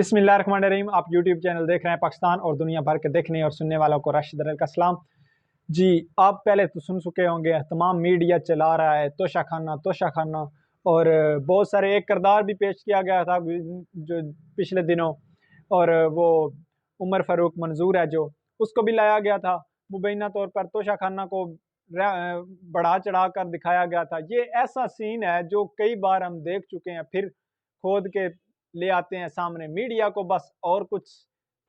बिस्मिल्लाहिर्रहमानिर्रहीम। आप YouTube channel देख रहे हैं पाकिस्तान और दुनिया भर के देखने और सुनने वालों को राशिद अरल का सलाम जी। आप पहले तो सुन चुके होंगे, तमाम मीडिया चला रहा है तोशाखाना और बहुत सारे एक किरदार भी पेश किया गया था जो पिछले दिनों, और वो उमर फ़ारूक मंजूर है जो, उसको भी लाया गया था। मुबैना तौर पर तोशाखाना को बढ़ा चढ़ा कर दिखाया गया था। ये ऐसा सीन है जो कई बार हम देख चुके हैं, फिर खोद के ले आते हैं सामने मीडिया को, बस और कुछ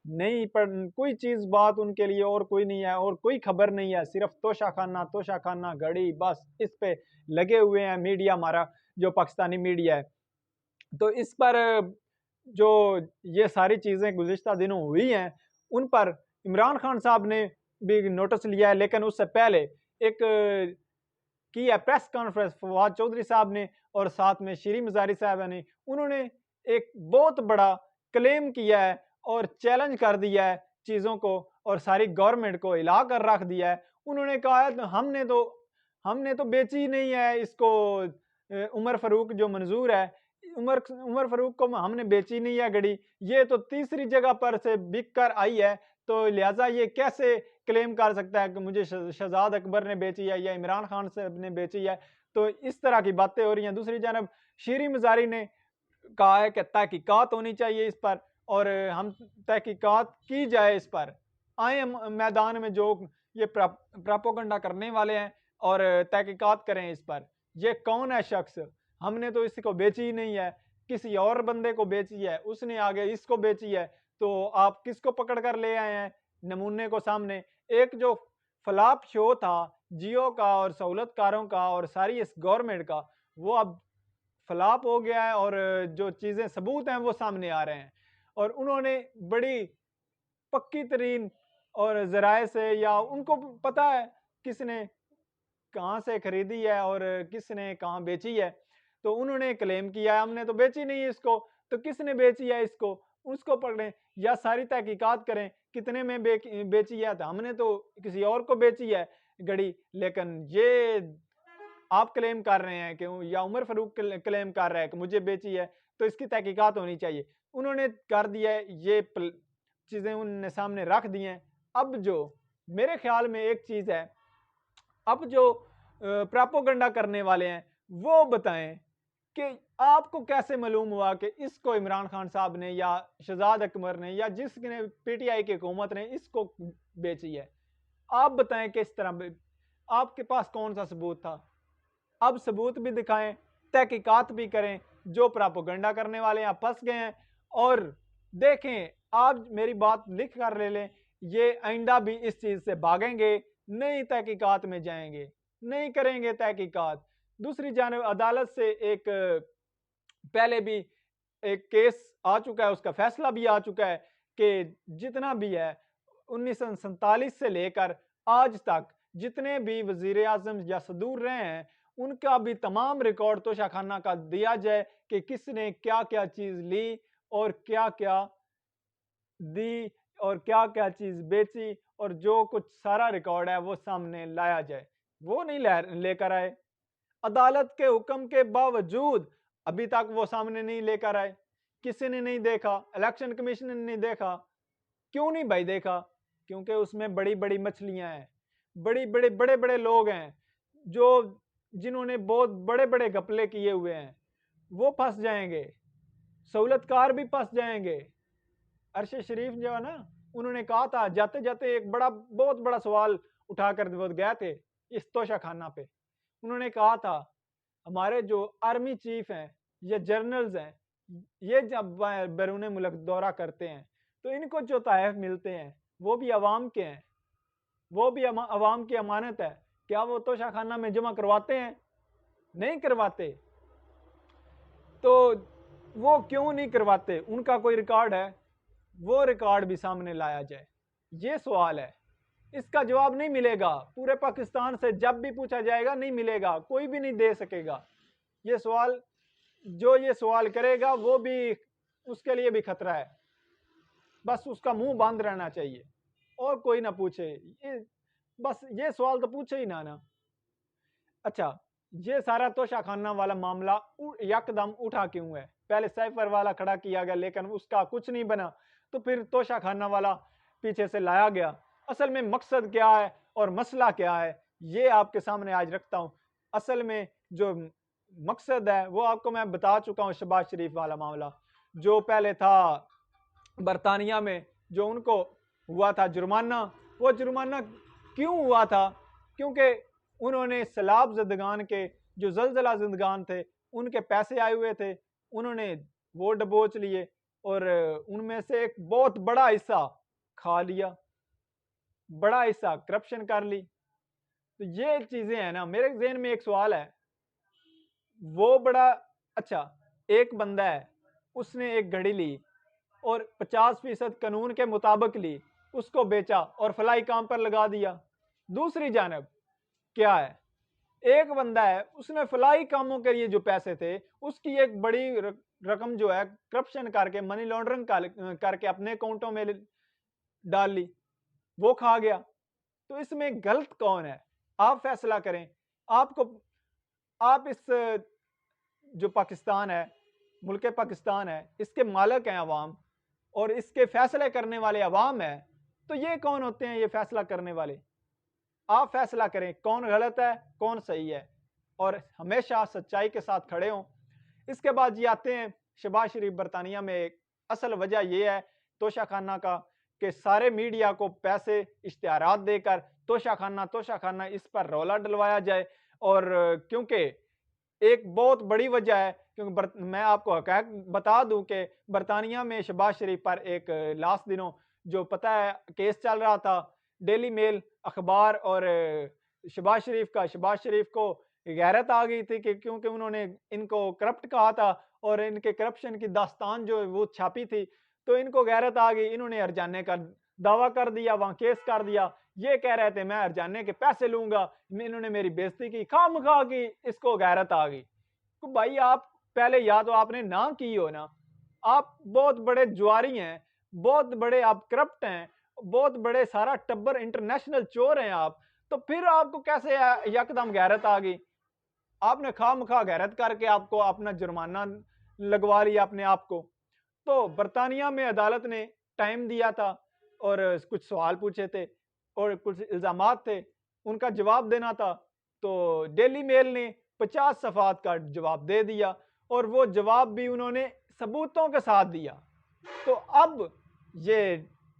नहीं, पर कोई चीज बात उनके लिए और कोई नहीं है और कोई खबर नहीं है, सिर्फ तोशाखाना घड़ी, बस इस पे लगे हुए हैं मीडिया, हमारा जो पाकिस्तानी मीडिया है। तो इस पर जो ये सारी चीजें गुज़िश्ता दिनों हुई हैं, उन पर इमरान खान साहब ने भी नोटिस लिया है, लेकिन उससे पहले एक की है प्रेस कॉन्फ्रेंस फवाद चौधरी साहब ने और साथ में शीरी मजारी साहब ने। उन्होंने एक बहुत बड़ा क्लेम किया है और चैलेंज कर दिया है चीज़ों को और सारी गवर्नमेंट को हिला कर रख दिया है। उन्होंने कहा है हमने तो बेची ही नहीं है इसको, उमर फ़ारूक जो मंजूर है, उमर फ़ारूक को हमने बेची नहीं है घड़ी, ये तो तीसरी जगह पर से बिक कर आई है, तो लिहाजा ये कैसे क्लेम कर सकता है कि मुझे शहजाद अकबर ने बेची है या इमरान खान साहब ने बेची है। तो इस तरह की बातें हो रही हैं। दूसरी जानब शीरी मजारी ने कहा है कि तहकीकात होनी चाहिए इस पर और हम तहकीकात की जाए इस पर, आए मैदान में जो ये प्रोपेगेंडा करने वाले हैं और तहकीकात करें इस पर। ये कौन है शख्स, हमने तो इसको बेची ही नहीं है, किसी और बंदे को बेची है, उसने आगे इसको बेची है, तो आप किसको पकड़ कर ले आए हैं नमूने को सामने। एक जो फ्लॉप शो था जियो का और सहूलतकारों का और सारी इस गवर्नमेंट का, वो अब फ्लॉप हो गया है और जो चीज़ें सबूत हैं वो सामने आ रहे हैं। और उन्होंने बड़ी पक्की तरीन और ज़राए से, या उनको पता है किसने कहाँ से खरीदी है और किसने कहाँ बेची है, तो उन्होंने क्लेम किया है हमने तो बेची नहीं है इसको, तो किसने बेची है इसको, उसको पकड़ें या सारी तहकीकात करें कितने में बेची है, तो हमने तो किसी और को बेची है घड़ी। लेकिन ये आप क्लेम कर रहे हैं कि या उमर फ़ारूक क्लेम कर रहा है कि मुझे बेची है, तो इसकी तहकीकात होनी चाहिए। उन्होंने कर दिया है, ये चीज़ें उन्होंने सामने रख दी हैं। अब जो मेरे ख्याल में एक चीज़ है, अब जो प्रोपेगेंडा करने वाले हैं वो बताएं कि आपको कैसे मालूम हुआ कि इसको इमरान खान साहब ने या शहजाद अकबर ने या जिसने पीटीआई की हुकूमत ने इसको बेची है। आप बताएं किस तरह, आपके पास कौन सा सबूत था? अब सबूत भी दिखाएं, तहकीकात भी करें। जो प्रोपेगेंडा करने वाले यहाँ फंस गए हैं, और देखें, आप मेरी बात लिख कर ले लें, ये आइंदा भी इस चीज़ से भागेंगे, नई तहकीकात में जाएंगे, नहीं करेंगे तहकीकात। दूसरी जानब अदालत से एक पहले भी एक केस आ चुका है, उसका फैसला भी आ चुका है कि जितना भी है 1947 से लेकर आज तक जितने भी वजीर आजम या सदूर रहे हैं, उनका भी तमाम रिकॉर्ड तोशाखाना का दिया जाए कि किसने क्या क्या चीज़ ली और क्या क्या दी और क्या क्या चीज़ बेची, और जो कुछ सारा रिकॉर्ड है वो सामने लाया जाए। वो नहीं लेकर आए, अदालत के हुक्म के बावजूद अभी तक वो सामने नहीं लेकर आए। किसी ने नहीं देखा, इलेक्शन कमीशन ने नहीं देखा। क्यों नहीं भाई देखा? क्योंकि उसमें बड़ी बड़ी मछलियां हैं, बड़े बड़े लोग हैं जो जिन्होंने बहुत बड़े बड़े घपले किए हुए हैं, वो फंस जाएंगे, सहूलतकार भी फंस जाएंगे। अरशद शरीफ जो है ना, उन्होंने कहा था जाते जाते एक बहुत बड़ा सवाल उठाकर वो गए थे इस तोशाखाना पे। उन्होंने कहा था हमारे जो आर्मी चीफ हैं या जनरल्स हैं, ये जब बैरून मुल्क दौरा करते हैं तो इनको जो तहफ़ मिलते हैं वो भी अवाम के हैं, वो भी अवाम की अमानत है। क्या वो तोशाखाना में जमा करवाते हैं? नहीं करवाते। तो वो क्यों नहीं करवाते? उनका कोई रिकॉर्ड है? वो रिकॉर्ड भी सामने लाया जाए। ये सवाल है, इसका जवाब नहीं मिलेगा। पूरे पाकिस्तान से जब भी पूछा जाएगा नहीं मिलेगा, कोई भी नहीं दे सकेगा ये सवाल। जो ये सवाल करेगा वो भी, उसके लिए भी खतरा है। बस उसका मुंह बंद रहना चाहिए और कोई ना पूछे, बस ये सवाल तो पूछे ही ना। अच्छा, ये सारा तोशाखाना वाला मामला यकदम उठा क्यों है? पहले साइफर वाला खड़ा किया गया लेकिन उसका कुछ नहीं बना, तो फिर तोशाखाना वाला पीछे से लाया गया। असल में मकसद क्या है और मसला क्या है, ये आपके सामने आज रखता हूँ। असल में जो मकसद है वो आपको मैं बता चुका हूँ। शहबाज शरीफ वाला मामला जो पहले था बरतानिया में, जो उनको हुआ था जुर्माना, वो जुर्माना क्यों हुआ था? क्योंकि उन्होंने सैलाब ज़दगान के, जो ज़लज़ला ज़दगान थे, उनके पैसे आए हुए थे, उन्होंने वो दबोच लिए और उनमें से एक बहुत बड़ा हिस्सा खा लिया, बड़ा हिस्सा करप्शन कर ली। तो ये चीज़ें हैं ना, मेरे ज़हन में एक सवाल है, वो बड़ा अच्छा, एक बंदा है, उसने एक घड़ी ली और 50% कानून के मुताबिक ली, उसको बेचा और फलाई काम पर लगा दिया। दूसरी जानब क्या है, एक बंदा है, उसने फलाई कामों के लिए जो पैसे थे, उसकी एक बड़ी रकम जो है करप्शन करके, मनी लॉन्ड्रिंग करके अपने अकाउंटों में डाल ली, वो खा गया। तो इसमें गलत कौन है? आप फैसला करें। आपको, आप इस जो पाकिस्तान है, मुल्क पाकिस्तान है, इसके मालिक हैं अवाम और इसके फैसले करने वाले अवाम है, तो ये कौन होते हैं ये फैसला करने वाले? आप फैसला करें कौन गलत है कौन सही है और हमेशा सच्चाई के साथ खड़े हों। इसके बाद ये आते हैं शहबाज शरीफ बरतानिया में। एक असल वजह यह है तोशाखाना का कि सारे मीडिया को पैसे इश्तिहारात देकर तोशाखाना इस पर रौला डलवाया जाए। और क्योंकि एक बहुत बड़ी वजह है, क्योंकि मैं आपको हक़ाइक़ बता दूं कि बरतानिया में शहबाज शरीफ पर एक लास्ट दिनों जो पता है केस चल रहा था, डेली मेल अखबार और शहबाज शरीफ को गैरत आ गई थी कि क्योंकि उन्होंने इनको करप्ट कहा था और इनके करप्शन की दास्तान जो वो छापी थी, तो इनको गैरत आ गई, इन्होंने हरजाने का दावा कर दिया, वहां केस कर दिया। ये कह रहे थे मैं हरजाने के पैसे लूंगा, इन्होंने मेरी बेइज्जती की, खामखा की इसको गैरत आ गई। तो भाई आप पहले या तो आपने ना की हो ना, आप बहुत बड़े जुआरी हैं, बहुत बड़े आप करप्ट हैं, बहुत बड़े सारा टब्बर इंटरनेशनल चोर हैं आप, तो फिर आपको कैसे यकदम गैरत आ गई? आपने खामखा गैरत करके आपको अपना जुर्माना लगवा लिया अपने आप को। तो बरतानिया में अदालत ने टाइम दिया था और कुछ सवाल पूछे थे और कुछ इल्ज़ामात थे, उनका जवाब देना था। तो डेली मेल ने 50 सफ़ात का जवाब दे दिया और वो जवाब भी उन्होंने सबूतों के साथ दिया। तो अब ये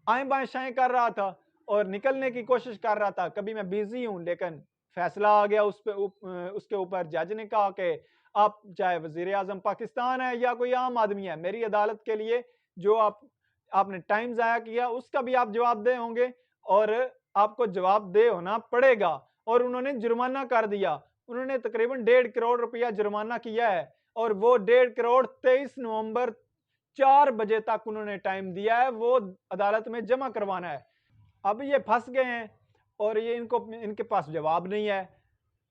आएँ-बाएँ शाएँ कर रहा था और निकलने की कोशिश कर रहा था, कभी मैं बिज़ी हूँ, लेकिन फैसला आ गया उसके ऊपर। जज ने कहा कि आप चाहे वज़ीर-ए-आज़म पाकिस्तान है या कोई आम आदमी है, मेरी अदालत के लिए जो आपने टाइम ज़ाया किया उसका भी आप जवाबदेह होंगे और आपको जवाबदेह होना पड़ेगा। और उन्होंने जुर्माना कर दिया, उन्होंने तकरीबन 1.5 करोड़ रुपया जुर्माना किया है और वो 1.5 करोड़ 23 नवंबर 4 बजे तक उन्होंने टाइम दिया है, वो अदालत में जमा करवाना है। अब ये फंस गए हैं और ये इनके पास जवाब नहीं है।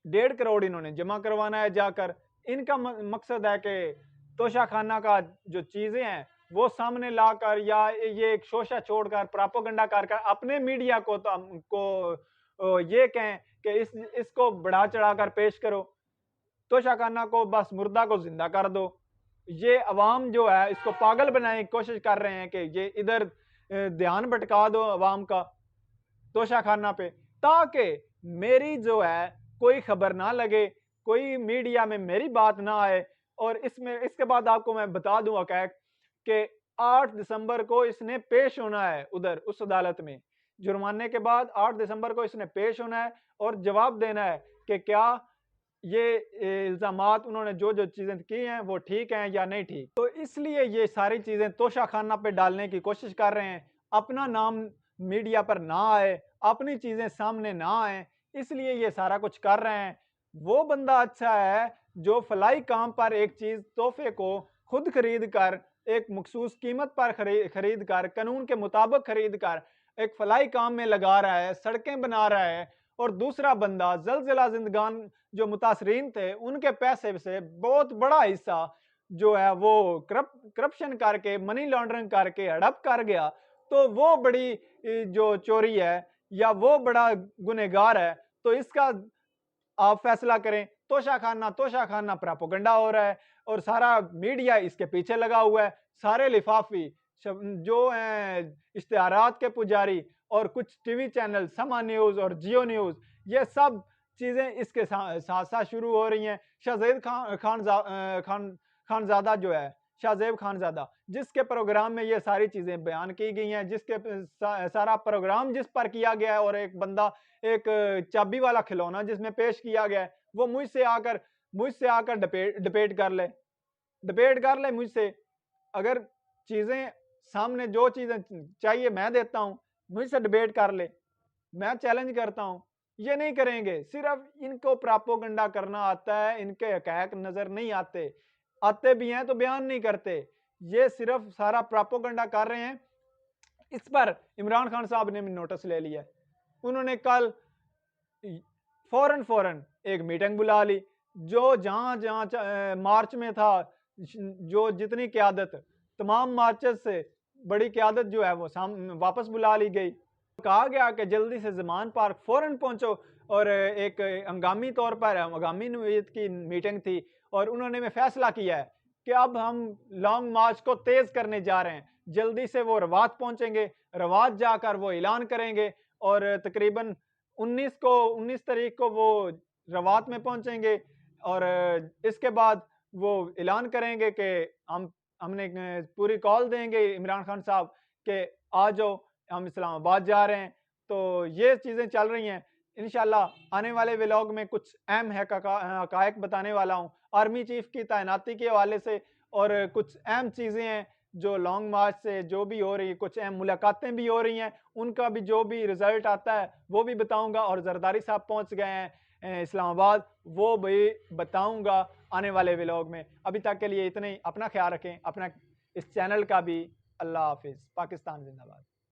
1.5 करोड़ इन्होंने जमा करवाना है जाकर। इनका मकसद है कि तोशाखाना का जो चीज़ें हैं वो सामने लाकर या ये एक शोशा छोड़कर प्रोपेगेंडा कर अपने मीडिया को ये कहें कि इसको बढ़ा चढ़ाकर पेश करो, तोशाखाना को बस मुर्दा को जिंदा कर दो। ये अवाम जो है इसको पागल बनाने की कोशिश कर रहे हैं कि ये इधर ध्यान भटका दो अवाम का तोशाखाना पे, ताकि मेरी जो है कोई खबर ना लगे, कोई मीडिया में मेरी बात ना आए। और इसके बाद आपको मैं बता दूं हक़ाइक़ कि 8 दिसंबर को इसने पेश होना है उधर उस अदालत में। जुर्माने के बाद 8 दिसंबर को इसने पेश होना है और जवाब देना है कि क्या ये इल्ज़ामात उन्होंने जो चीज़ें की हैं वो ठीक हैं या नहीं ठीक। तो इसलिए ये सारी चीज़ें तोशाखाना पे डालने की कोशिश कर रहे हैं, अपना नाम मीडिया पर ना आए, अपनी चीज़ें सामने ना आए, इसलिए ये सारा कुछ कर रहे हैं। वो बंदा अच्छा है जो फलाई काम पर एक चीज़ तोहफे को खुद खरीद कर, एक मखसूस कीमत पर खरीद कर, कानून के मुताबिक खरीद कर एक फलाई काम में लगा रहा है, सड़कें बना रहा है, और दूसरा बंदा ज़लज़ला ज़िंदगान जो मुतासरीन थे उनके पैसे से बहुत बड़ा हिस्सा जो है वो करप्शन करके, मनी लॉन्ड्रिंग करके हड़प कर गया। तो वो बड़ी जो चोरी है या वो बड़ा गुनहगार है। तो इसका आप फैसला करें। तोशा खाना प्रोपेगेंडा हो रहा है और सारा मीडिया इसके पीछे लगा हुआ है। सारे लिफाफी जो हैं इश्तिहारात के पुजारी और कुछ टीवी चैनल समा न्यूज़ और जियो न्यूज़, ये सब चीज़ें इसके साथ साथ शुरू हो रही हैं। शाहज़ेब खानज़ादा जो है, शाहज़ेब खानज़ादा, जिसके प्रोग्राम में ये सारी चीज़ें बयान की गई हैं, जिसके सारा प्रोग्राम जिस पर किया गया है और एक बंदा एक चाबी वाला खिलौना जिसमें पेश किया गया है, वो मुझसे आकर डिबेट कर ले मुझसे। अगर चीज़ें सामने जो चीज़ें चाहिए मैं देता हूँ, मुझसे डिबेट कर ले, मैं चैलेंज करता हूँ। ये नहीं करेंगे, सिर्फ इनको प्रोपेगेंडा करना आता है, इनके हक़ाइक़ नज़र नहीं आते। आते भी हैं तो बयान नहीं करते। ये सिर्फ सारा प्रोपेगेंडा कर रहे हैं। इस पर इमरान खान साहब ने भी नोटिस ले लिया। उन्होंने कल फौरन एक मीटिंग बुला ली। जो जहाँ मार्च में था, जो जितनी क़यादत, तमाम मार्चेस से बड़ी क़यादत जो है वो वापस बुला ली गई। कहा गया कि जल्दी से ज़मान पार्क फ़ौरन पहुँचो और एक हंगामी तौर पर हंगामी नौइयत की मीटिंग थी और उन्होंने फ़ैसला किया है कि अब हम लॉन्ग मार्च को तेज़ करने जा रहे हैं। जल्दी से वो रवात पहुँचेंगे, रवात जाकर वो ऐलान करेंगे और तकरीबन 19 तारीख को वो रवात में पहुँचेंगे और इसके बाद वो ऐलान करेंगे कि हमने पूरी कॉल देंगे इमरान खान साहब कि आ जाओ, हम इस्लामाबाद जा रहे हैं। तो ये चीज़ें चल रही हैं। इंशाल्लाह आने वाले व्लॉग में कुछ अहम हक़ाइक़ बताने वाला हूँ। आर्मी चीफ़ की तैनाती के हवाले से और कुछ अहम चीज़ें हैं जो लॉन्ग मार्च से जो भी हो रही है, कुछ अहम मुलाकातें भी हो रही हैं, उनका भी जो भी रिज़ल्ट आता है वो भी बताऊँगा और ज़रदारी साहब पहुँच गए हैं इस्लामाबाद, वो भी बताऊँगा आने वाले व्लॉग में। अभी तक के लिए इतना ही। अपना ख्याल रखें, अपना इस चैनल का भी। अल्लाह हाफ़िज़। पाकिस्तान ज़िंदाबाद।